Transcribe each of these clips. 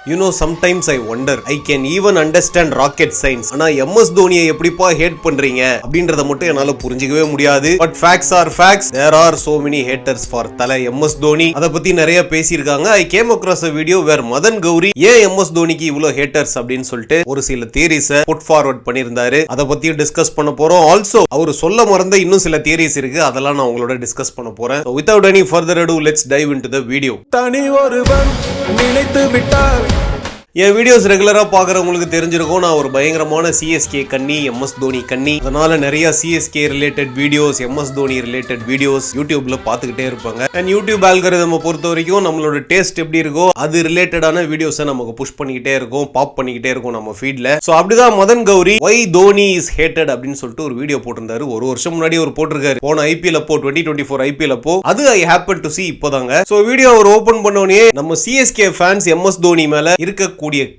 sometimes I wonder, I can even understand rocket science. ஆனா MS தோனியை எப்படிப்பா had பண்றீங்க அப்படின்றத மட்டும் என்னால புரிஞ்சிக்கவே முடியாது. But facts are facts. There are so many haters for தல MS தோனி. அத பத்தி நிறைய பேசியிருக்காங்க. I came across a video where Madan Gowri ஏன் MS தோனிக்கு இவ்வளவு ஹேட்டர்ஸ் அப்படின்னு சொல்லிட்டு ஒரு சில தியரிஸை புட் ஃபார்வர்ட் பண்ணியிருந்தாரு. அதை பத்தியும் டிஸ்கஸ் பண்ண போறோம். ஆல்சோ அவர் சொல்ல மறந்த இன்னும் சில தியரிஸ் இருக்கு, அதெல்லாம் நான் உங்களோட டிஸ்கஸ் பண்ண போறேன். So without any further ado, let's dive into the video. தனி ஒருவன் நினைத்து விட்டார். என் வீடியோஸ் ரெகுலரா பாக்குறவங்களுக்கு தெரிஞ்சிருக்கும், நான் ஒரு பயங்கரமான சிஎஸ்கே கண்ணி, MS தோனி கண்ணி. அதனால நிறைய CSK related videos, MS Dhoni related videos யூடியூப்ல பாத்துக்கிட்டே இருப்பாங்க. அண்ட் யூடியூப் ஆல்கரிதம் பொறுத்த வரைக்கும் நம்மளோட டேஸ்ட் எப்படி இருக்கோ அது ரிலேட்டடான வீடியோஸை நமக்கு புஷ் பண்ணிக்கிட்டே இருக்கும், பாப் பண்ணிக்கிட்டே இருக்கும் நம்ம ஃபீட்ல. சோ அப்படிதான் மதன் கௌரி வை தோனி இஸ் ஹேட்டட் அப்படின்னு சொல்லிட்டு ஒரு வீடியோ போட்டிருந்தாரு. ஒரு வருஷம் முன்னாடி ஒரு போட்டிருக்காரு, போன ஐபிஎல் அப்போ 2024 ஐபிஎல் அப்போ. அது ஐ ஹேப்பன் டு see இப்போதாங்க. சோ வீடியோ அவர் ஓபன் பண்ணோனே நம்ம சிஎஸ்கே ஃபேன்ஸ் MS தோனி மேல இருக்க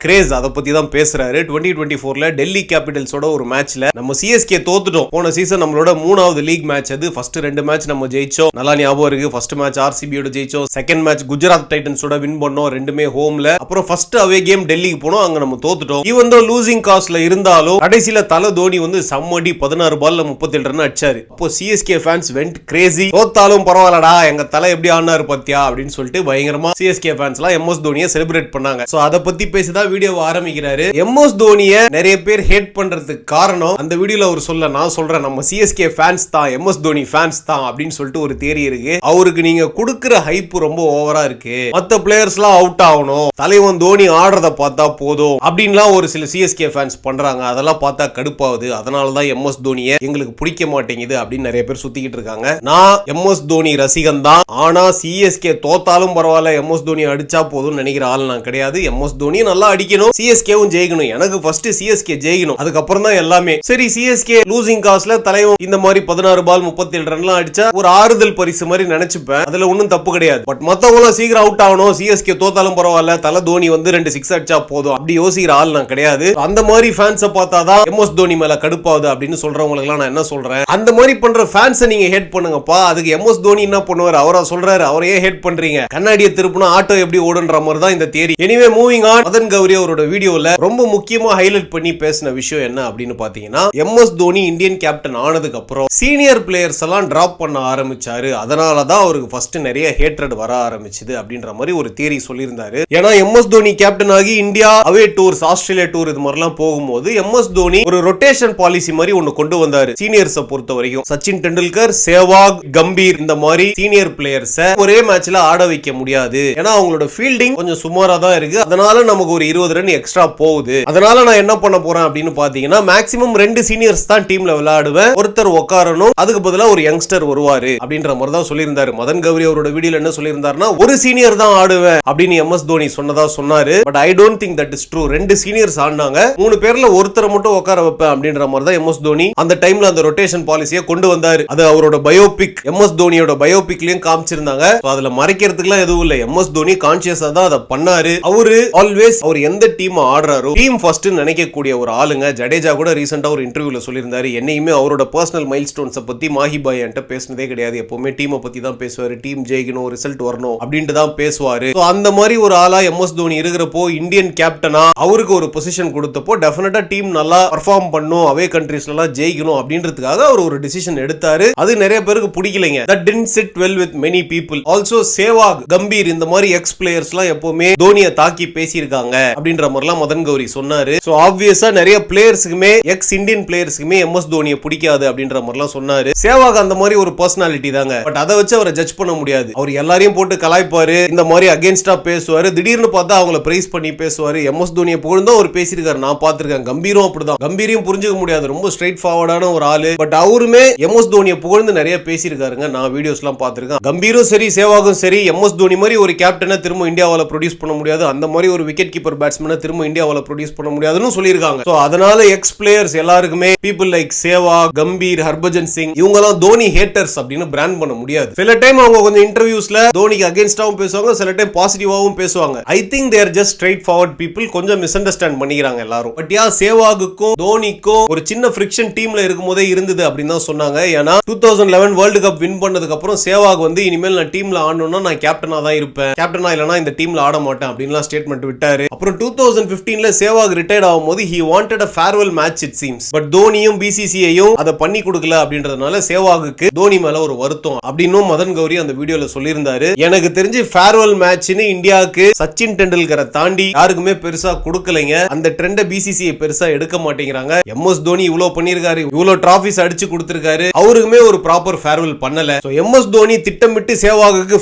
கிரேஸ் அத பத்தி தான் பேசுறாரு. 2024ல டெல்லி கேபிட்டல்ஸோட ஒரு மேட்ச்ல நம்ம சிஎஸ்கே தோத்துட்டோம். போன சீசன் நம்மளோட 3வது லீக் மேட்ச் அது. ஃபர்ஸ்ட் 2 மேட்ச் நம்ம ஜெயிச்சோம், நல்லா ஞாபகம் இருக்கு. ஃபர்ஸ்ட் மேட்ச் ஆர்சிபியோட ஜெயிச்சோம், செகண்ட் மேட்ச் குஜராத் டைட்டன்ஸோட வின் பண்ணோம், ரெண்டுமே ஹோம்ல. அப்புறம் ஃபர்ஸ்ட் அவே கேம் டெல்லிக்கு போனோம், அங்க நம்ம தோத்துட்டோம். ஈவன் தோ லூசிங் காஸ்ட்ல இருந்தாலும் கடைசில தல தோனி வந்து சம்மடி 16 பால்ல 37 ரன் அடிச்சாரு. அப்போ சிஎஸ்கே ஃபேன்ஸ் வெண்ட் கிரேசி. தோத்தாலும் பரவாயில்லடா, எங்க தலை எப்படி ஆனாரு பாத்தியா அப்படின்னு சொல்லிட்டு பயங்கரமா சிஎஸ்கே ஃபேன்ஸ்லாம் MS தோனியை செலிப்ரேட் பண்ணாங்க. சோ அத பத்தி பேசிதான் வீடியோ ஆரம்பிக்கிறாரு. MS தோனியை நிறைய பேர் ஹேட் பண்றதுக்கு காரணம் அந்த வீடியோல அவர் சொல்ல, நான் சொல்றேன் நம்ம சிஎஸ்கே ஃபேன்ஸ் தான், MS தோனி ஃபேன்ஸ் தான் அப்படின்னு சொல்லிட்டு ஒரு தியரி இருக்கு. அவருக்கு நீங்க கொடுக்கிற ஹைப் ரொம்ப ஓவரா இருக்கு, மத்த பிளேயர்ஸ்லாம் அவுட் ஆகணும், தலைவன் தோனி ஆடுறத பார்த்தா போதும் அப்படின்லாம் ஒரு சில சிஎஸ்கே ஃபேன்ஸ் பண்றாங்க. அதெல்லாம் பார்த்தா கடுப்பாகுது. அதனாலதான் MS தோனியை எங்களுக்கு பிடிக்க மாட்டேங்குது அப்படின்னு நிறைய பேர் சுத்திக்கிட்டு இருக்காங்க. நான் MS தோனி ரசிகன் தான், ஆனா சிஎஸ்கே தோத்தாலும் பரவாயில்ல, MS தோனி அடிச்சா போதும் நினைக்கிற ஆள் நான் கிடையாது. MS தோனி நல்லா அடிக்கணும், சிஎஸ்கேவும் ஜெயிக்கணும். எனக்கு ஃபர்ஸ்ட் சிஎஸ்கே ஜெயிக்கணும், அதுக்கப்புறம் தான் எல்லாமே. சரி, சிஎஸ்கே லூசிங் காஸ்ட்ல தலைவன் இந்த மாதிரி 16 பால் 37 ரன்லாம் அடிச்சா ஒரு ஆறுதல் பரிசு மாதிரி நினைச்சுப்பேன், அதுல ஒன்னும் தப்பு கிடையாது. பட் மத்தவங்க சீக்கிரம் அவுட் ஆகணும், சிஎஸ்கே தோத்தாலும் பரவாயில்ல, தல தோனி வந்து 2 6 அடிச்சா போதும் அப்படி யோசிக்கிற ஆள் நான் கிடையாது. அந்த மாதிரி ஃபேன்ஸை பார்த்தாதான் MS தோனி மேல கடுப்பாகுது அப்படின்னு சொல்றவங்களுக்கு நான் என்ன சொல்றேன், அந்த மாதிரி பண்ற ஃபேன்ஸை நீங்க ஹேட் பண்ணுங்கப்பா. அதுக்கு MS தோனி என்ன பண்ணுவாரு, அவரா சொல்றாரு, அவரையே ஹேட் பண்றீங்க. கண்ணாடியை திருப்பினா ஆட்டோ எப்படி ஓடுன்ற மாதிரி தான் இந்த தியரி. Anyway moving on. Madan Gowri அவரோட வீடியோல ரொம்ப முக்கியமா ஹைலைட் பண்ணி பேசின விஷயம் என்ன அப்படின்னு பாத்தீங்கன்னா, MS தோனி இந்தியன் கேப்டன் ஆனதுக்கு அப்புறம் சீனியர் பிளேயர்ஸ் எல்லாம் டிராப் பண்ண ஆரம்பிச்சாரு, அதனாலதான் அவருக்கு ஃபர்ஸ்ட் நிறைய ஹேட்ரட் வர ஆரம்பிச்சது அப்படின்ற மாதிரி ஒரு தியரி சொல்லியிருந்தாரு. ஏன்னா MS தோனி கேப்டன் ஆகி இந்தியா அவே டூர்ஸ், ஆஸ்திரேலியா டூர் இது மாதிரிலாம் போகும்போது MS தோனி ஒரு ரொட்டேஷன் பாலிசி மாதிரி ஒன்னு கொண்டு வந்தாரு சீனியர்ஸை பொறுத்த வரைக்கும். சச்சின் டெண்டுல்கர், சேவாக், கம்பீர் இந்த மாதிரி சீனியர் பிளேயர்ஸ் ஒரே மேட்ச்ல ஆட வைக்க முடியாது, ஏன்னா அவங்களோட ஃபீல்டிங் கொஞ்சம் சுமாரா தான் இருக்கு, அதனால நமக்கு ஒரு 20 ரன் எக்ஸ்ட்ரா போகுது. அதனால நான் என்ன பண்ண போறேன் அப்படின்னு பாத்தீங்கன்னா, மேக்ஸிமம் 2 சீனியர்ஸ் தான் டீம்ல விளையாடுவேன், ஒருத்தர் உட்காரணும், அதுக்கு பதிலா ஒரு யங்ஸ்டர் வருவாரு அப்படின்ற மாதிரி தான் சொல்லியிருந்தாரு. மதன் கௌரி அவரோட வீடியோல என்ன சொல்லியிருந்தாருன்னா, ஒரு சீனியர் தான் ஆடுவேன் அப்படின்னு MS தோனி சொன்னதா சொன்னாரு. But I don't think that is true. 2 seniors ஆடினாங்க, 3 பேர்ல ஒருத்தரை மட்டும் உட்கார வைப்பேன் அப்படின்ற மாதிரி தான் MS தோனி அந்த டைம்ல அந்த ரொட்டேஷன் பாலிசியை கொண்டு வந்தாரு. அது அவரோட பயோபிக், MS தோனியோட பயோபிக்லயும் காமிச்சிருந்தாங்க. அதுல மறைக்கிறதுக்குலாம் எதுவும் இல்ல, MS தோனி கான்சியஸா தான் அதை பண்ணாரு. அவரு ஆல்வேஸ் அவர் எந்த டீம் ஆடுறாரோ டீம் ஃபர்ஸ்ட் நினைக்கக்கூடிய ஒரு ஆளுங்க. ஜடேஜா கூட ரீசெண்டா ஒரு இன்டர்வியூல சொல்லியிருந்தாரு, என்னையுமே அவரோட பர்சனல் மைல்ஸ்டோன்ஸை பத்தி மாஹி பாய் என்கிட்ட பேசினதே கிடையாது, எப்பவுமே டீமை பத்தி தான் பேசுவாரு, டீம் ஜெயிக்கணும், ரிசல்ட் வரணும் அப்படின்ட்டு தான் பேசுவாரு. அந்த மாதிரி ஒரு ஆளா MS தோனி இருக்கிறப்போ இந்தியன் கேப்டனா அவருக்கு ஒரு பொசிஷன் கொடுத்தப்போ டெஃபினட்டா டீம் நல்லா பெர்ஃபார்ம் பண்ணும், அவே கண்ட்ரீஸ்ல எல்லாம் ஜெயிக்கணும் அப்படின்றதுக்காக அவர் ஒரு டிசிஷன் எடுத்தாரு. அது நிறைய பேருக்கு பிடிக்கலைங்க. That didn't sit well with many people. Also Sehwag, Gambhir இந்த மாதிரி எக்ஸ் பிளேயர்ஸ் எல்லாம் எப்பவுமே தோனியை தாக்கி பேசியிருக்காங்க அப்படின்ற மாதிரிலாம் மதன் கௌரி சொன்னாரு. சோ ஆப்வியஸா நிறைய பிளேயர்ஸ்க்குமே, எக்ஸ் இந்தியன் பிளேயர்ஸ்க்குமே MS தோனியை பிடிக்காது அப்படின்ற மாதிரிலாம் சொன்னாரு. சேவாக் அந்த மாதிரி ஒரு பர்சனாலிட்டி தாங்க, பட் அதை வச்சு அவரை ஜட்ஜ் பண்ண முடியாது. அவர் எல்லாரையும் போட்டு கலாய்ப்பாரு, இந்த மாதிரி அகைன்ஸ்டா பேசுவாரு, திடீர்னு பார்த்தா அவங்கள பிரைஸ் பண்ணி பேசுவாரு. MS தோனியை புகழ்ந்தா அவர் பேசியிருக்காரு, நான் பார்த்திருக்கேன். கம்பீரும் அப்படிதான், கம்பீரையும் புரிஞ்சுக்க முடியாது, ரொம்ப ஸ்ட்ரைட் ஃபார்வர்டான ஒரு ஆளு. பட் அவருமே MS தோனியை புகழ்ந்து நிறைய பேசியிருக்காருங்க, நான் வீடியோஸ் எல்லாம் பார்த்திருக்கேன். கம்பீரும் சரி சேவாகும் சரி MS தோனி மாதிரி ஒரு கேப்டனை திரும்ப இந்தியாவால ப்ரொடியூஸ் பண்ண முடியாது, அந்த மாதிரி ஒரு விக்கெட் கீப்பர் பேட்ஸ்மேனை திரும்ப இந்தியாவால ப்ரொடியூஸ் பண்ண முடியாதுன்னு சொல்லியிருக்காங்க. சோ அதனால எக்ஸ் பிளேயர்ஸ் எல்லாருக்குமே பீப்புள் லைக் சேவாக், கம்பீர், ஹர்பஜன் சிங் இவங்க எல்லாம் தோனி ஹேட்டர்ஸ் அப்படின்னு பிராண்ட் பண்ண முடியாது. சில டைம் அவங்க கொஞ்சம் இன்டர்வியூஸ்ல தோனிக்கு அகைன்ஸ்டாவும் பேசுவாங்க, சில டைம் பாசிட்டிவாவும் பேசுவாங்க. I think they are just straight forward people, கொஞ்சம் மிஸ் அண்டர்ஸ்டாண்ட் பண்ணிக்கிறாங்க எல்லாரும். பட் யா சேவாகுக்கும் தோனிக்கும் ஒரு சின்ன ஃபிரிக்ஷன் டீம்ல இருக்கும்போதே இருந்தது அப்படின்னு தான் சொன்னாங்க. ஏன்னா 2011 வேர்ல்டு கப் வின் பண்ணதுக்கு அப்புறம் சேவாக் வந்து இனிமேல் நான் டீம்ல ஆடணும்னா நான் கேப்டனா தான் இருப்பேன், கேப்டனா இல்லனா இந்த டீம்ல ஆட மாட்டேன் அப்படின்லாம் ஸ்டேட்மெண்ட் விட்டாரு. போயிட்டாரு. அப்புறம் 2015ல சேவாக் ரிட்டையர்ட் ஆகும்போது he wanted a farewell match it seems. But தோனியும் பிசிசிஐயும் அதை பண்ணி கொடுக்கல அப்படின்றதுனால சேவாகுக்கு தோனி மேல ஒரு வருத்தம் அப்படின்னும் மதன் கௌரி அந்த வீடியோல சொல்லியிருந்தாரு. எனக்கு தெரிஞ்சு ஃபேர்வெல் மேட்ச்னு இந்தியாவுக்கு சச்சின் டெண்டுல்கரை தாண்டி யாருக்குமே பெருசா கொடுக்கலைங்க. அந்த ட்ரெண்ட பிசிசிஐ பெருசா எடுக்க மாட்டேங்கிறாங்க. எம்எஸ் தோனி இவ்வளவு பண்ணிருக்காரு, இவ்வளவு டிராபிஸ் அடிச்சு கொடுத்திருக்காரு, அவருக்குமே ஒரு ப்ராப்பர் ஃபேர்வெல் பண்ணல. எம்எஸ் தோனி திட்டமிட்டு சேவாகுக்கு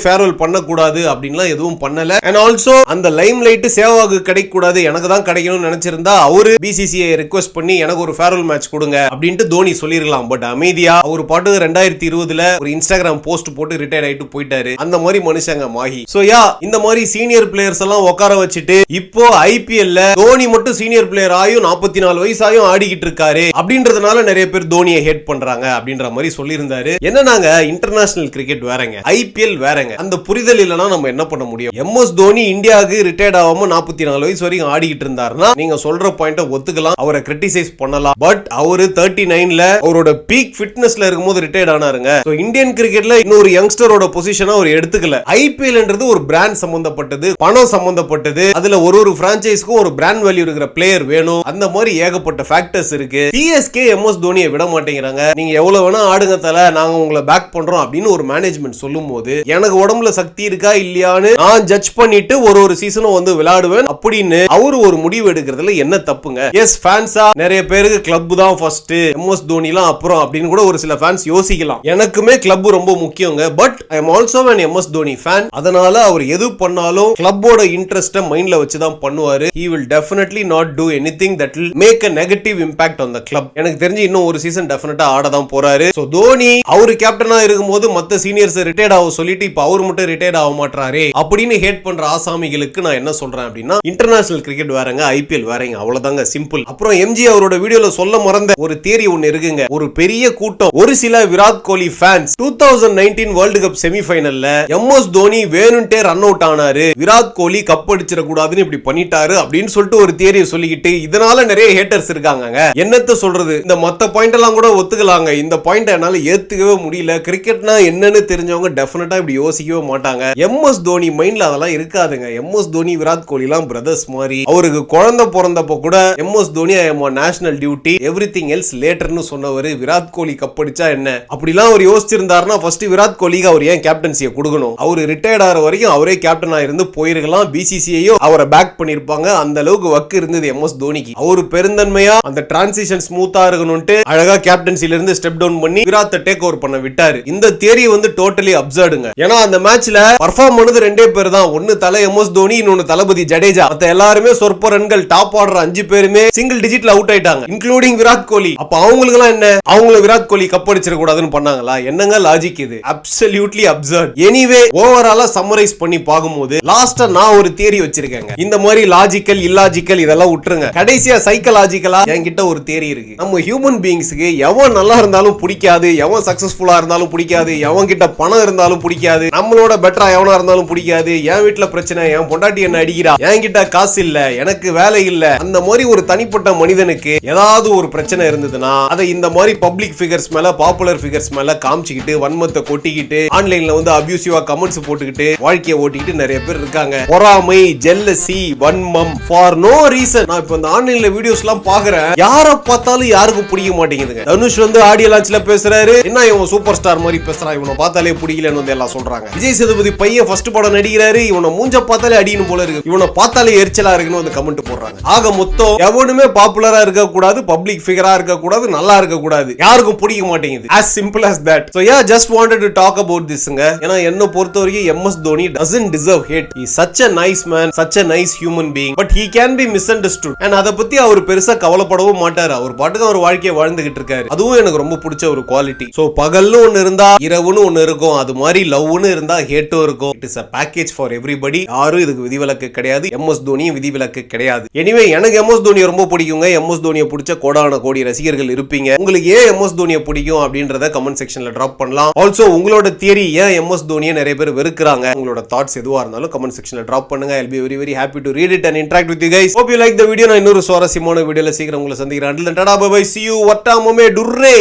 ஃபேர்வெல் பண்ணக்கூடாது அப்படின்லாம் எதுவும் பண்ணல. அண்ட் ஆல்சோ அந்த லைம் லைட் சேவாகு கிடைக்க கூடாது, எனக்கு தான் கிடைக்கணும்னு நினைச்சிருந்தா அவரு பிசிசிஐ ரிக்வெஸ்ட் பண்ணி எனக்கு ஒரு ஃபேர்வெல் மேட்ச் கொடுங்க அப்படின்ட்டு தோனி சொல்லிருக்கலாம். பட் அமைதியா அவர் பாட்டு 2020ல ஒரு இன்ஸ்டாகிராம் போஸ்ட் போட்டு ரிட்டையர் ஆயிட்டு போயிட்டாரு. அந்த மாதிரி மனுஷங்க மாஹி. சோ யா, இந்த மாதிரி சீனியர் பிளேயர்ஸ் எல்லாம் உட்கார வச்சுட்டு இப்போ ஐபிஎல்ல தோனி மட்டும் சீனியர் பிளேயர் ஆயும் 44 வயசாயும் ஆடிக்கிட்டு இருக்காரு அப்படின்றதுனால நிறைய பேர் தோனியை ஹேட் பண்றாங்க அப்படின்ற மாதிரி சொல்லியிருந்தாரு. என்னன்னாங்க, இன்டர்நேஷனல் கிரிக்கெட் வேறங்க, ஐபிஎல் வேறங்க. அந்த புரிதல் இல்லனா நம்ம என்ன பண்ண முடியும்? எம்எஸ் தோனி இந்தியாவுக்கு ரிட்டையர்ட் ஆகாம 44 வயசு வரைக்கும் ஆடிக்கிட்டு இருந்தாருன்னா நீங்க சொல்ற பாயிண்ட ஒத்துக்கலாம், அவரை கிரிட்டிசைஸ் பண்ணலாம். பட் அவரு 39ல அவரோட பீக் ஃபிட்னஸ்ல இருக்கும்போது ரிட்டையர்ட் ஆனாருங்க. இந்தியன் கிரிக்கெட்ல இன்னொரு யங்ஸ்டரோட பொசிஷனை அவர் எடுத்துக்கல. ஐபிஎல்ன்றது ஒரு பிராண்ட் சம்பந்தப்பட்டது, பணம் சம்பந்தப்பட்டது. அதுல ஒரு பிரான்சைஸ்க்கும் ஒரு பிராண்ட் வேல்யூ இருக்கிற பிளேயர் வேணும். அந்த மாதிரி ஏகப்பட்ட ஃபேக்டர்ஸ் இருக்கு. சிஎஸ்கே எம்எஸ் தோனியை விட மாட்டேங்கிறாங்க. நீங்க எவ்வளவு வேணா ஆடுங்க தல, நாங்க உங்களை பேக் பண்றோம் அப்படின்னு ஒரு மேனேஜ்மெண்ட் சொல்லும் போது எனக்கு உடம்புல சக்தி இருக்கா இல்லையான்னு நான் ஜட்ஜ் பண்ணிட்டு ஒரு சீசனும் வந்து விளையாடுவேன் அப்படின்னு அவரு ஒரு முடிவு எடுக்கிறதுல என்ன தப்புங்க? எஸ், ஃபேன்ஸா நிறைய பேருக்கு கிளப் தான் ஃபர்ஸ்ட், எம்எஸ் தோனிலாம் அப்புறம் அப்படின்னு கூட ஒரு சில ஃபேன்ஸ் யோசிக்கலாம். எனக்குமே கிளப் ரொம்ப முக்கியங்க. But I am also an MS Dhoni fan. அதனால அவர் எது பண்ணாலும் கிளப்போட இன்ட்ரெஸ்ட மைண்ட்ல வச்சு தான் பண்ணுவாரு. he will definitely not do anything that will make a negative impact on the club. எனக்கு தெரிஞ்சு இன்னும் ஒரு சீசன் டெஃபினட்டா ஆட தான் போறாரு. சோ தோனி அவரு கேப்டனா இருக்கும்போது மத்த சீனியர்ஸ் ரிட்டையர்ட் ஆக சொல்லிட்டு இப்ப அவர் மட்டும் ரிட்டையர்ட் ஆக மாட்டாரே அப்படின்னு ஹேட் பண்ற ஆசாமிகளுக்கு நான் என்ன சொல்றேன் அப்படின்னா, இன்டர்நேஷனல் கிரிக்கெட் வேறங்க, ஐபிஎல் வேறங்க, அவ்வளவுதாங்க, சிம்பிள். அப்புறம் எம்ஜி அவரோட வீடியோல சொல்ல மறந்த ஒரு தியரி ஒன்னு இருக்குங்க. ஒரு பெரிய கூட்டம், ஒரு சில Virat Kohli fans 2019 world cup செமிஃபைனல்ல எம்எஸ் தோனி வேணும்ட்டே ரன் அவுட் ஆனாரு, விராட் கோலி கப் அடிச்சிட கூடாதுன்னு இப்படி பண்ணிட்டாரு அப்படின்னு சொல்லிட்டு ஒரு தியரியை சொல்லிக்கிட்டு இதனால நிறைய ஹேட்டர்ஸ் இருக்காங்க. என்னத்த சொல்றது, இந்த மத்த பாயிண்ட் எல்லாம் கூட ஒத்துக்கலாங்க, இந்த பாயிண்ட் என்னால ஏத்துக்கவே முடியல. கிரிக்கெட்னா என்னன்னு தெரிஞ்சவங்க டெஃபினட்டா இப்படி யோசிக்கவே மாட்டாங்க. எம்எஸ் தோனி மைண்ட்ல அதெல்லாம் இருக்காதுங்க. எம்எஸ் தோனி விராட் கோலி எல்லாம் பிரதர்ஸ் மாதிரி. அவருக்கு குழந்தை பிறந்தப்ப கூட MS Dhoni national duty everything else லேட்டர்னு சொன்னவர். விராட் கோலி கப் அடிச்சா என்ன அப்படிலாம் அவர் யோசிச்சிருந்தாருன்னா ஃபர்ஸ்ட் விராட் கோலிக்கு அவர் ஏன் கேப்டன்சியை கொடுக்கணும்? அவர் ரிட்டையர்ட் ஆகிற வரைக்கும் அவரே கேப்டனா இருந்து போயிருக்கலாம். பிசிசிஐயும் அவரை பேக் பண்ணிருப்பாங்க. அந்த அளவுக்கு வக்கு இருந்தது எம்எஸ் தோனிக்கு. அவரு பெருந்தன்மையா அந்த டிரான்சிஷன் ஸ்மூத்தா இருக்கணும்ட்டு அழகா கேப்டன்சில இருந்து ஸ்டெப் டவுன் பண்ணி விராட் டேக் ஓவர் பண்ண விட்டாரு. இந்த தியரி வந்து டோட்டலி அப்சர்டுங்க. ஏன்னா அந்த மேட்ச்ல பர்ஃபார்ம் பண்ணது ரெண்டே பேர் தான், ஒன்னு தலை எம்எஸ் தோனி, இன்னொன்னு தளபதி ஜடேஜா. மத்த எல்லாருமே சொற்ப ரன்கள், டாப் ஆர்டர் 5 பேருமே சிங்கிள் டிஜிட்ல அவுட் ஆயிட்டாங்க, இன்க்ளூடிங் விராட் கோலி. அப்ப அவங்களுக்கு எல்லாம் என்ன, அவங்கள விராட் கோலி கப் அடிச்சிட கூடாதுன்னு பண்ணாங்களா? என்னங்க லாஜிக் இது? Absolutely absurd. எனிவே ஓவராலா சம்மரைஸ் பண்ணி பாக்கும்போது லாஸ்டா நான் ஒரு தியரி வச்சிருக்கேங்க. இந்த மாதிரி லாஜிக்கல் இல்லாஜிக்கல் இதெல்லாம் விட்டுருங்க. கடைசியா சைக்கலாஜிக்கலா என்கிட்ட ஒரு தியரி இருக்கு. நம்ம ஹியூமன் பீயிங்ஸ்க்கு எவன் நல்லா இருந்தாலும் பிடிக்காது, எவன் சக்சஸ்ஃபுல்லா இருந்தாலும் பிடிக்காது, எவன் கிட்ட பணம் இருந்தாலும் பிடிக்காது, நம்மளோட பெட்டரா எவனா இருந்தாலும் பிடிக்காது. என் வீட்டுல பிரச்சனை, என் பொண்டாட்டி என்ன அடிக்கிறா, என்கிட்ட காசு இல்ல, எனக்கு வேலை இல்ல, அந்த மாதிரி ஒரு தனிப்பட்ட மனிதனுக்கு ஏதாவது ஒரு பிரச்சனை இருந்ததுன்னா அதை இந்த மாதிரி பப்ளிக் ஃபிகர்ஸ் மேல, பாப்புலர் ஃபிகர்ஸ் மேல காமிச்சிக்கிட்டு வன்மத்தை கொட்டிக்கிட்டு ஆன்லைன்ல வந்து அபியூசிவா கமெண்ட்ஸ் போட்டுக்கிட்டு வாழ்க்கையை ஓட்டிக்கிட்டு நிறைய பேர் இருக்காங்க. பொறாமை, jealousy, Vanmam for no reason. நான் இப்ப இந்த ஆன்லைன்ல வீடியோஸ் எல்லாம் பாக்குறேன், யார பார்த்தாலும் யாருக்கும் பிடிக்க மாட்டேங்குதுங்க. தனுஷ் வந்து ஆடியோ லான்ச்ல பேசுறாரு, என்ன இவன் சூப்பர் ஸ்டார் மாதிரி பேசுறான், இவனை பார்த்தாலே பிடிக்கலன்னு வந்து எல்லாம் சொல்றாங்க. விஜய் சேதுபதி பையன் ஃபர்ஸ்ட் படம் நடிக்கிறாரு, இவனை மூஞ்ச பார்த்தாலே அடிக்கணும் போல இருக்கு, இவனை பார்த்தாலே எரிச்சலா இருக்குன்னு வந்து கமெண்ட் போடுறாங்க. ஆக மொத்தம் எவனுமே பாப்புலரா இருக்க கூடாது, பப்ளிக் ஃபிகரா இருக்க கூடாது, நல்லா இருக்க கூடாது, யாருக்கும் பிடிக்க மாட்டேங்குது. as simple as that. so yeah, just wanted to talk about this ங்க. ஏன்னா என்ன பொறுத்த வரைக்கும் MS Dhoni doesn't deserve hate. he is such a nice man, such a nice human being, but he can be misunderstood. and அத பத்தி அவர் பெருசா கவலைப்படவும் மாட்டாரு. அவர் பாட்டுக்கு அவர் வாழ்க்கையை வாழ்ந்துகிட்டு இருக்காரு. அதுவும் எனக்கு ரொம்ப பிடிச்ச ஒரு குவாலிட்டி. சோ பகல்னு ஒன்னு இருந்தா இரவுன்னு ஒன்னு இருக்கும், அது மாதிரி லவ்னு இருந்தா ஹேட்டும் இருக்கும். it is a package for everybody. யாரும் இதுக்கு விதிவிலக்கு கிடையாது. எம்எஸ் தோனியும் விதிவிலக்கு கிடையாது. எனிவே எனக்கு எம்எஸ் தோனி ரொம்ப பிடிக்குங்க. எம்எஸ் தோனியை பிடிச்ச கோடான கோடி ரசிகர்கள் இருப்பீங்க. உங்களுக்கு ஏன் எம்எஸ் தோனியை பிடிக்கும் அப்படின்றத கமெண்ட் செக்ஷன்ல டிராப் பண்ணலாம். ஆல்சோ உங்களோட தியரி, ஏன் எம்எஸ் தோனியை நிறைய பேர் வெறுக்கிறாங்க, உங்களோட தாட்ஸ் எதுவா இருந்தாலும் கமெண்ட் செக்ஷன்ல டிராப் பண்ணுங்க. I'll be very very happy to read it and interact with you guys. Hope you like the video. நான் இன்னொரு சுவாரஸ்யமான வீடியோல சீக்கிரம் உங்களை சந்திக்கிறேன். Until then, tada, bye bye, see you. Vatta mame durre.